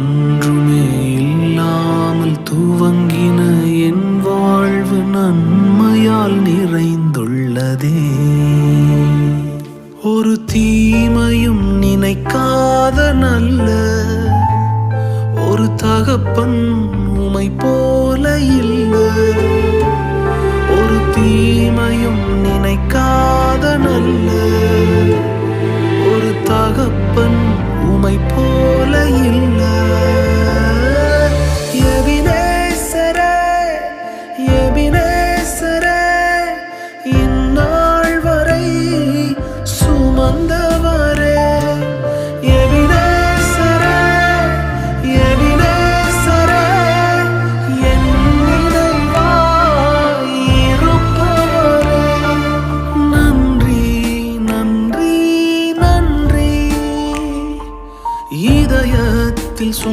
ஒன்றுமே இல்லாமல் துவங்கின என் வாழ்வு நன்மையால் நிறைந்துள்ளதே. ஒரு தீமையும் நினைக்காத நல்ல ஒரு தகப்பன் உமை போல இல்ல. ஒரு தீமையும் நினைக்காத நல்ல ஒரு தகப்பன் உமை போல இல்ல.